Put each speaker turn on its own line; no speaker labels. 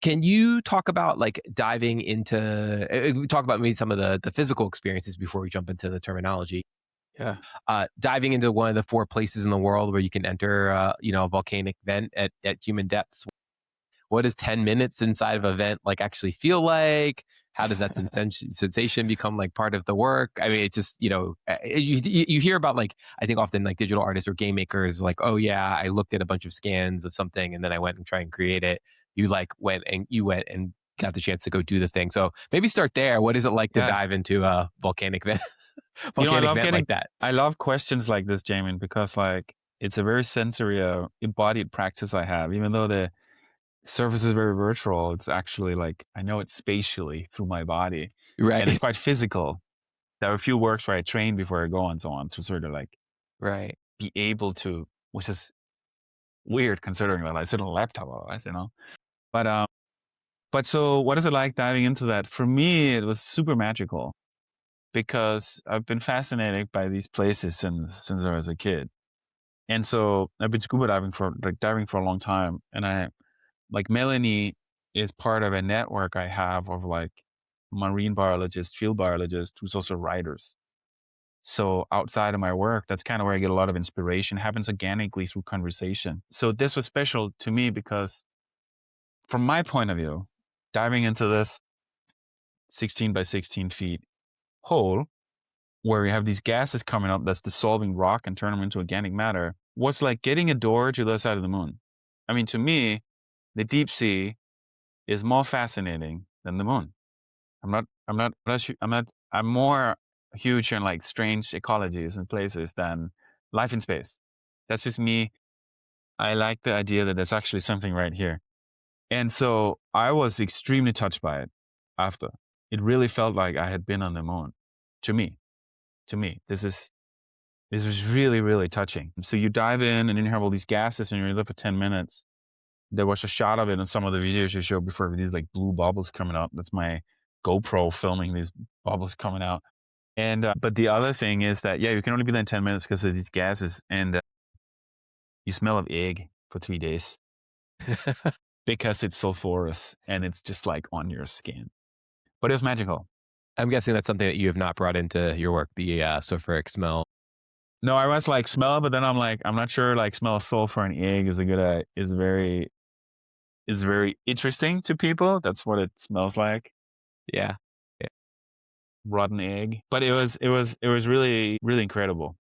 Can you talk about like diving into talk about maybe some of the physical experiences before we jump into the terminology?
Yeah.
Diving into one of the four places in the world where you can enter, a volcanic vent at human depths. What does 10 minutes inside of a vent like actually feel like? How does that sensation become like part of the work? I mean, it's just, you hear about like, I think often like digital artists or game makers, like, oh yeah, I looked at a bunch of scans of something and then I went and tried and create it. You went and got the chance to go do the thing. So maybe start there. What is it like to
Yeah.
dive into a volcanic vent,
I
volcanic
love
vent like that?
I love questions like this, Jamin, because like it's a very sensory, embodied practice I have. Even though the surface is very virtual, it's actually like, I know it spatially through my body, and it's
Right.
quite physical. There are a few works where I train before I go and so on to sort of like
Right.
be able to, which is weird considering that I sit on a laptop otherwise. But, but so what is it like diving into that? For me, it was super magical because I've been fascinated by these places since I was a kid. And so I've been scuba diving for a long time. And like Melanie is part of a network I have of like marine biologists, field biologists, who's also writers. So outside of my work, that's kind of where I get a lot of inspiration, happens organically through conversation. So this was special to me because from my point of view, diving into this 16 by 16 feet hole where we have these gases coming up that's dissolving rock and turn them into organic matter was like getting a door to the other side of the moon. I mean, to me, the deep sea is more fascinating than the moon. I'm more huge in like strange ecologies and places than life in space. That's just me. I like the idea that there's actually something right here. And so I was extremely touched by it after. It really felt like I had been on the moon. To me, this was really, really touching. So you dive in and then you have all these gases and you're in there for 10 minutes. There was a shot of it in some of the videos you showed before with these like blue bubbles coming out. That's my GoPro filming these bubbles coming out. And, but the other thing is that, yeah, you can only be there in 10 minutes because of these gases. And you smell of egg for 3 days because it's sulfurous and it's just like on your skin. But it was magical.
I'm guessing that's something that you have not brought into your work, the sulfuric smell.
No, I was like smell, but then I'm like, I'm not sure like smell of sulfur and egg is a good, is very interesting to people. That's what it smells like.
Yeah. Yeah.
Rotten egg. But it was really, really incredible.